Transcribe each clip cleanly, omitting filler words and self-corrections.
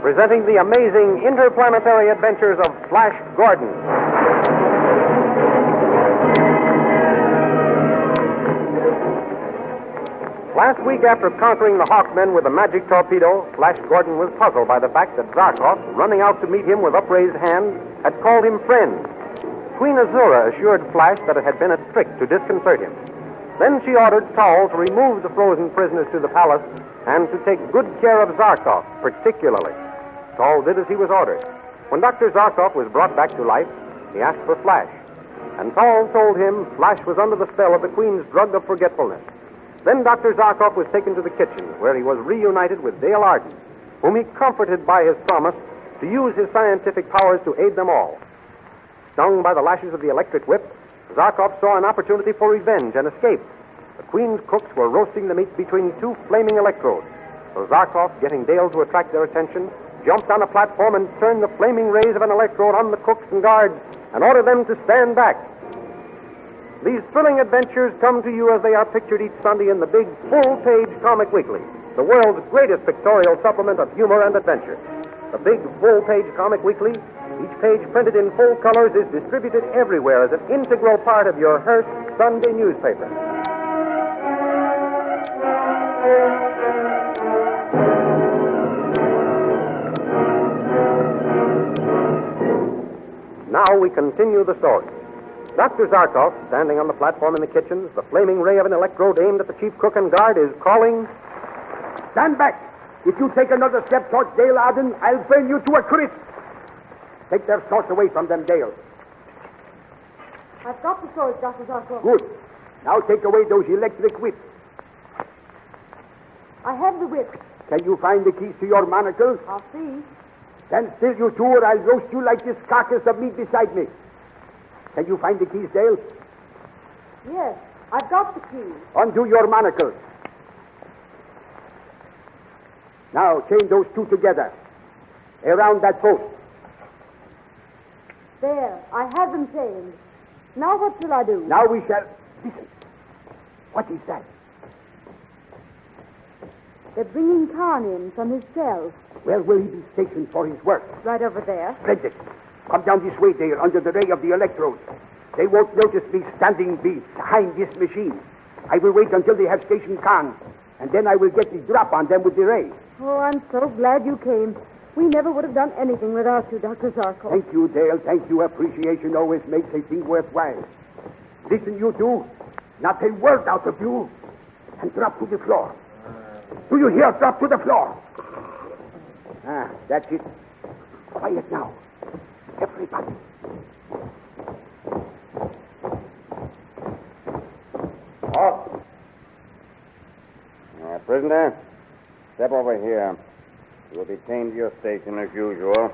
presenting the amazing interplanetary adventures of Flash Gordon. Last week, after conquering the Hawkmen with a magic torpedo, Flash Gordon was puzzled by the fact that Zarkov, running out to meet him with upraised hand, had called him friend. Queen Azura assured Flash that it had been a trick to disconcert him. Then she ordered Tall to remove the frozen prisoners to the palace and to take good care of Zarkov, particularly. Tall did as he was ordered. When Dr. Zarkov was brought back to life, he asked for Flash. And Tall told him Flash was under the spell of the Queen's drug of forgetfulness. Then Dr. Zarkov was taken to the kitchen, where he was reunited with Dale Arden, whom he comforted by his promise to use his scientific powers to aid them all. Stung by the lashes of the electric whip, Zarkov saw an opportunity for revenge and escape. The Queen's cooks were roasting the meat between two flaming electrodes. So Zarkov, getting Dale to attract their attention, jumped on a platform and turned the flaming rays of an electrode on the cooks and guards and ordered them to stand back. These thrilling adventures come to you as they are pictured each Sunday in the big full-page Comic Weekly, the world's greatest pictorial supplement of humor and adventure. The big full-page Comic Weekly, each page printed in full colors, is distributed everywhere as an integral part of your Hearst Sunday newspaper. Now we continue the story. Dr. Zarkov, standing on the platform in the kitchen, the flaming ray of an electrode aimed at the chief cook and guard, is calling, "Stand back! If you take another step towards Dale Arden, I'll burn you to a crisp. Take their swords away from them, Dale." I've got the swords, Dr. Zarkov. Good. Now take away those electric whips. I have the whip. Can you find the keys to your manacles? I'll see. Stand still, you two, or I'll roast you like this carcass of meat beside me. Can you find the keys, Dale? Yes, I've got the keys. Undo your manacles. Now chain those two together. Around that post. There, I have them chained. Now what shall I do? Now we shall... Listen. What is that? They're bringing Khan in from his cell. Where will he be stationed for his work? Right over there. Splendid. Come down this way, Dale, under the ray of the electrodes. They won't notice me standing behind this machine. I will wait until they have stationed Khan, and then I will get the drop on them with the ray. Oh, I'm so glad you came. We never would have done anything without you, Dr. Zarkov. Thank you, Dale. Thank you. Appreciation always makes a thing worthwhile. Listen, you two. Not a word out of you. And drop to the floor. Do you hear? Drop to the floor. Ah, that's it. Quiet now. Everybody. Off. Prisoner, step over here. You'll be chained to your station as usual.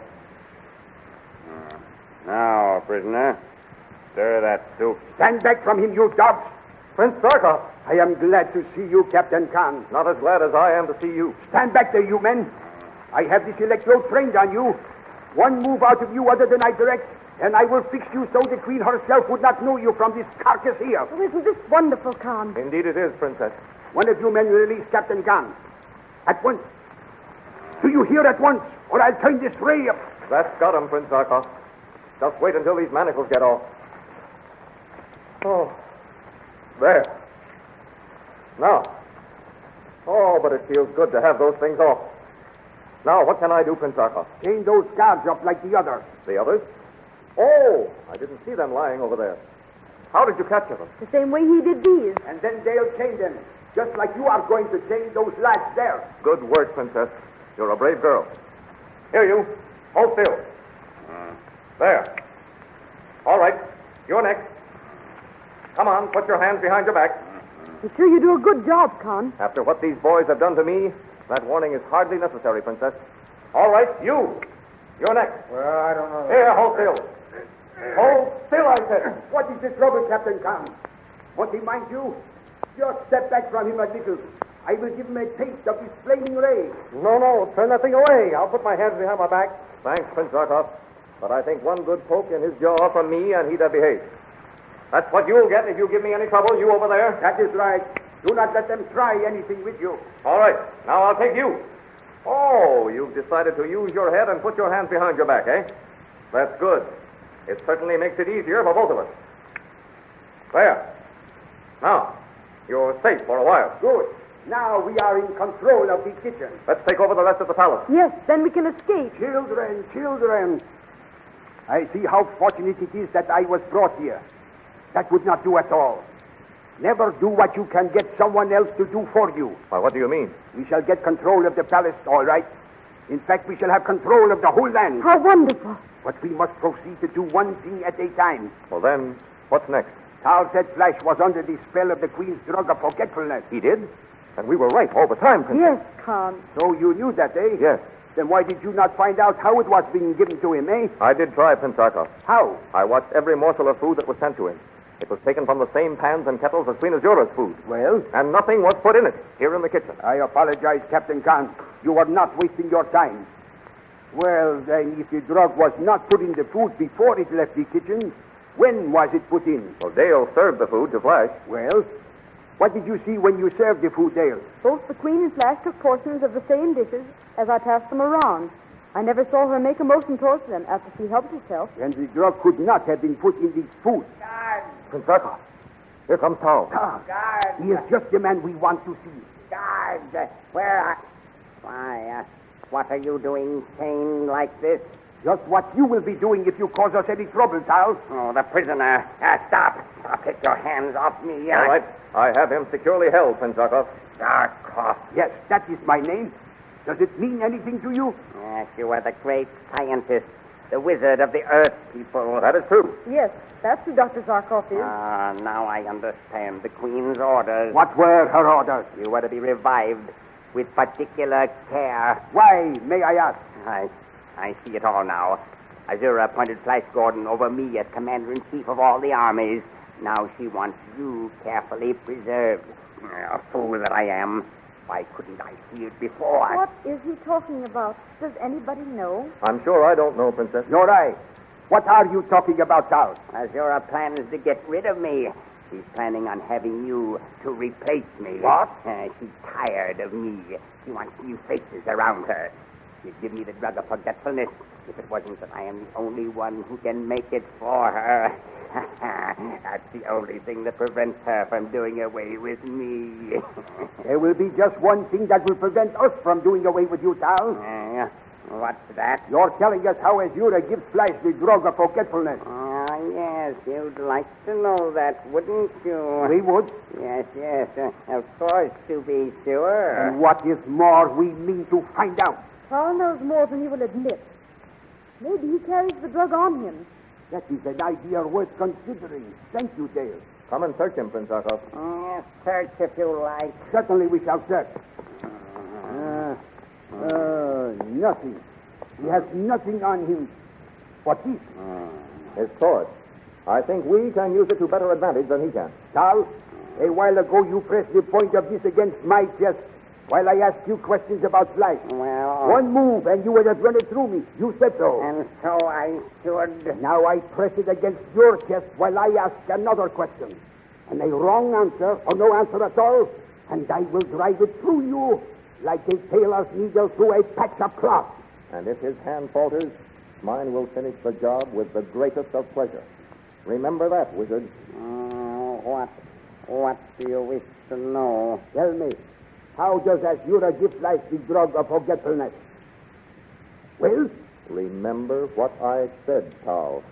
Now, prisoner, stir that soup. Stand back from him, you dogs. Prince Zarkov. I am glad to see you, Captain Khan. Not as glad as I am to see you. Stand back there, you men. I have this electrode trained on you. One move out of you other than I direct, and I will fix you so the Queen herself would not know you from this carcass here. Oh, isn't this wonderful, Khan? Indeed it is, Princess. One of you men release Captain Khan. At once. Do you hear at once, or I'll turn this ray up. That's got him, Prince Zarkov. Just wait until these manacles get off. Oh, there. Now. Oh, but it feels good to have those things off. Now, what can I do, Prince Zarkov? Chain those guards up like the others. The others? Oh, I didn't see them lying over there. How did you capture them? The same way he did these. And then they'll chain them, just like you are going to chain those lads there. Good work, Princess. You're a brave girl. Here, you. Hold still. There. All right. You're next. Come on, put your hands behind your back. I'm sure you do a good job, Khan. After what these boys have done to me, that warning is hardly necessary, Princess. All right, you. You're next. Well, I don't know. Here, hold still. Hold still, I said. What is the trouble, Captain Khan? Won't he mind you? Just step back from him a little. I will give him a taste of his flaming ray. No, turn that thing away. I'll put my hands behind my back. Thanks, Prince Zarkov. But I think one good poke in his jaw from me and he'd have behaved. That's what you'll get if you give me any trouble, you over there. That is right. Do not let them try anything with you. All right. Now I'll take you. Oh, you've decided to use your head and put your hands behind your back, eh? That's good. It certainly makes it easier for both of us. There. Now, you're safe for a while. Good. Now we are in control of the kitchen. Let's take over the rest of the palace. Yes, then we can escape. Children. I see how fortunate it is that I was brought here. That would not do at all. Never do what you can get someone else to do for you. Why, what do you mean? We shall get control of the palace, all right. In fact, we shall have control of the whole land. How wonderful. But we must proceed to do one thing at a time. Well, then, what's next? Tal said Flash was under the spell of the Queen's drug of forgetfulness. He did? And we were right all the time, Princess. Yes, Khan. So you knew that, eh? Yes. Then why did you not find out how it was being given to him, eh? I did try, Prince Zarkov. How? I watched every morsel of food that was sent to him. It was taken from the same pans and kettles as Queen Azura's food. Well? And nothing was put in it, here in the kitchen. I apologize, Captain Khan. You are not wasting your time. Well, then, if the drug was not put in the food before it left the kitchen, when was it put in? Well, Dale served the food to Flash. Well, what did you see when you served the food, Dale? Both the Queen and Flash took portions of the same dishes as I passed them around. I never saw her make a motion towards them after she helped herself. And the drug could not have been put in the food. Prince Zarkov, here comes Tal. He is just the man we want to see. Guard, where are... Why, what are you doing chained like this? Just what you will be doing if you cause us any trouble, Tal. Oh, the prisoner. Stop. Take your hands off me. All right. I have him securely held, Prince Zarkov. Zarkov. Yes, that is my name. Does it mean anything to you? Yes, you are the great scientist, the wizard of the Earth people. That is true. Yes, that's who Dr. Zarkov is. Now I understand the Queen's orders. What were her orders? You were to be revived with particular care. Why, may I ask? I see it all now. Azura appointed Flash Gordon over me as commander-in-chief of all the armies. Now she wants you carefully preserved. A fool that I am. Why couldn't I see it before? What is he talking about? Does anybody know? I'm sure I don't know, Princess. Nor I. What are you talking about, Tal? Azura plans to get rid of me. She's planning on having you to replace me. What? She's tired of me. She wants new faces around her. She'd give me the drug of forgetfulness if it wasn't that I am the only one who can make it for her. That's the only thing that prevents her from doing away with me. There will be just one thing that will prevent us from doing away with you, Tal. What's that? You're telling us how Azura gives Flash the drug of forgetfulness. Yes, you'd like to know that, wouldn't you? We would. Yes, of course, to be sure. And what is more, we mean to find out. Carl knows more than he will admit. Maybe he carries the drug on him. That is an idea worth considering. Thank you, Dale. Come and search him, Prince Zarkov. Yes, search if you like. Certainly we shall search. Nothing. He has nothing on him. What is? His sword. I think we can use it to better advantage than he can. Tal, a while ago you pressed the point of this against my chest while I asked you questions about Flash. Well... One move and you would have run it through me. You said so. And so I should... Now I press it against your chest while I ask another question. And a wrong answer, or no answer at all, and I will drive it through you like a tailor's needle through a patch of cloth. And if his hand falters, mine will finish the job with the greatest of pleasure. Remember that, wizard. What do you wish to know? Tell me, how does Azura give Flash the drug of forgetfulness? Well? Remember what I said, Tal.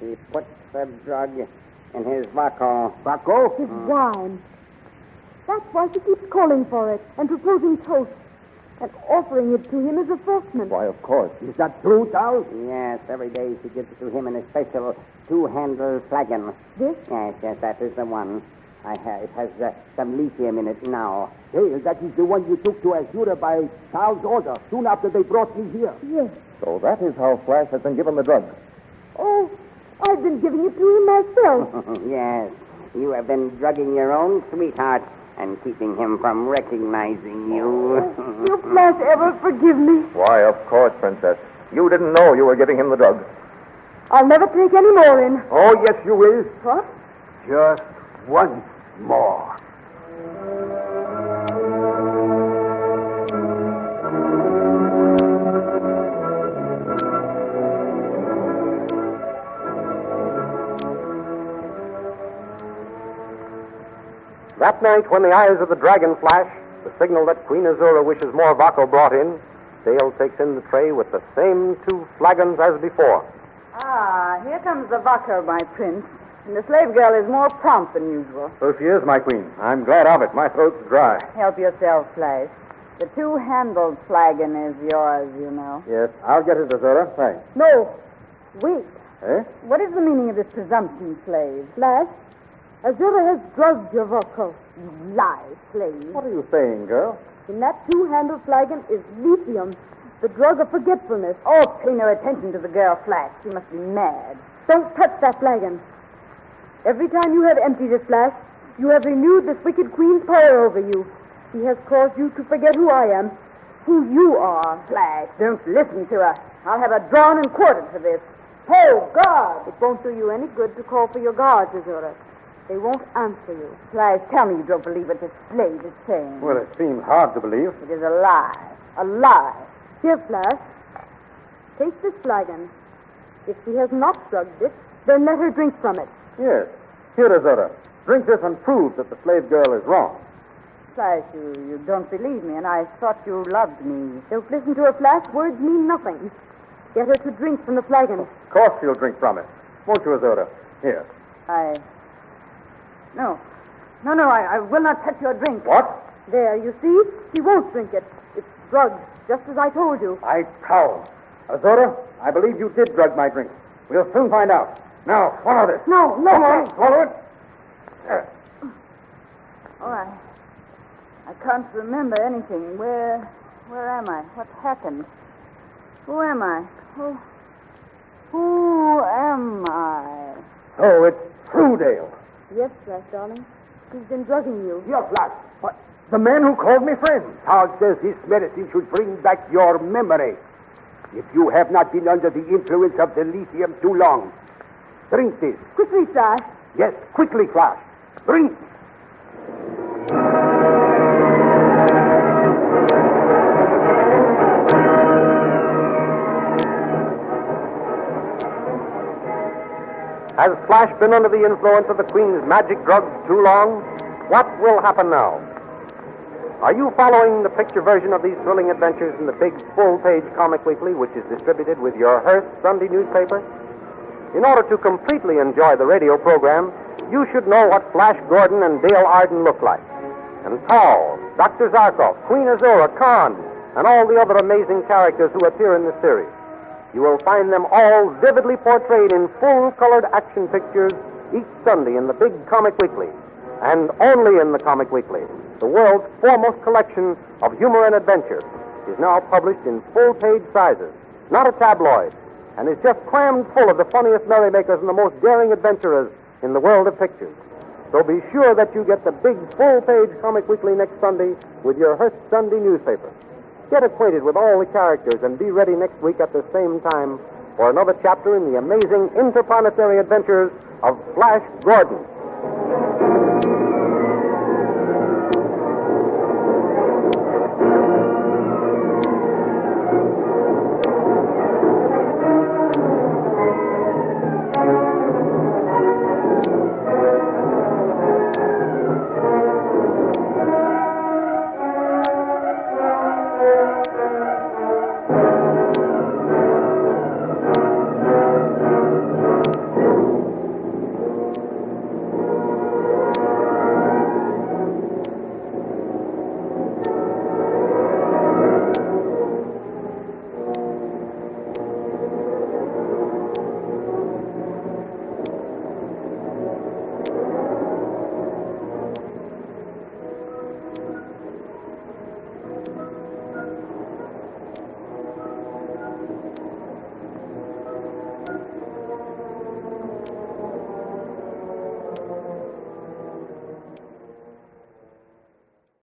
He puts the drug in his Zarkov. Zarkov? His wine. That's why she keeps calling for it and proposing toasts and offering it to him as refreshment. Why, of course. Is that true, Tal? Yes, every day she gives it to him in a special two-handled flagon. This? Yes, that is the one. It has some lithium in it now. Hey, that is the one you took to Azura by Tal's order, soon after they brought me here. Yes. So that is how Flash has been given the drug. Oh, I've been giving it to him myself. Yes, you have been drugging your own sweetheart and keeping him from recognizing you. Will Flash ever forgive me? Why, of course, Princess. You didn't know you were giving him the drug. I'll never take any more in. Oh, yes, you will. What? Just one more. That night, when the eyes of the dragon flash, the signal that Queen Azura wishes more Vaco brought in, Dale takes in the tray with the same 2 flagons as before. Ah, here comes the Vaco, my prince. And the slave girl is more prompt than usual. So she is, my queen. I'm glad of it. My throat's dry. Help yourself, Flash. The 2-handled flagon is yours, you know. Yes, I'll get it, Azura. Thanks. No. Wait. Eh? What is the meaning of this presumption, slave? Flash, Azura has drugged your Vaco. You lie, slave. What are you saying, girl? In that 2-handled flagon is lithium, the drug of forgetfulness. Oh, pay no attention to the girl, Flash. She must be mad. Don't touch that flagon. Every time you have emptied it, Flash, you have renewed this wicked queen's power over you. She has caused you to forget who I am, who you are. Flash, don't listen to her. I'll have her drawn and quartered for this. Oh, guard! It won't do you any good to call for your guards, Azura. They won't answer you. Flash, tell me you don't believe what this slave is saying. Well, it seems hard to believe. It is a lie. A lie. Here, Flash. Take this flagon. If she has not drugged it, then let her drink from it. Yes. Here, Azura. Drink this and prove that the slave girl is wrong. Flash, you don't believe me, and I thought you loved me. Don't listen to her, Flash. Words mean nothing. Get her to drink from the flagon. Of course she'll drink from it. Won't you, Azura? Here. No, I will not touch your drink. What? There, you see? She won't drink it. It's drugged, just as I told you. I trow. Azura, I believe you did drug my drink. We'll soon find out. Now, swallow this. No. Come on, swallow it. Oh, I can't remember anything. Where am I? What happened? Who am I? Who am I? So it's true, Dale. Yes, Flash, darling. He's been drugging you. Here, Flash. What? The man who called me friend. Charles says this medicine should bring back your memory. If you have not been under the influence of the lithium too long, drink this. Quickly, Flash. Yes, quickly, Flash. Drink. Has Flash been under the influence of the Queen's magic drugs too long? What will happen now? Are you following the picture version of these thrilling adventures in the big full-page comic weekly, which is distributed with your Hearst Sunday newspaper? In order to completely enjoy the radio program, you should know what Flash Gordon and Dale Arden look like. And Paul, Dr. Zarkov, Queen Azura, Khan, and all the other amazing characters who appear in this series. You will find them all vividly portrayed in full-colored action pictures each Sunday in the big Comic Weekly, and only in the Comic Weekly. The world's foremost collection of humor and adventure is now published in full-page sizes, not a tabloid, and is just crammed full of the funniest merrymakers and the most daring adventurers in the world of pictures. So be sure that you get the big full-page Comic Weekly next Sunday with your Hearst Sunday newspaper. Get acquainted with all the characters and be ready next week at the same time for another chapter in the amazing interplanetary adventures of Flash Gordon.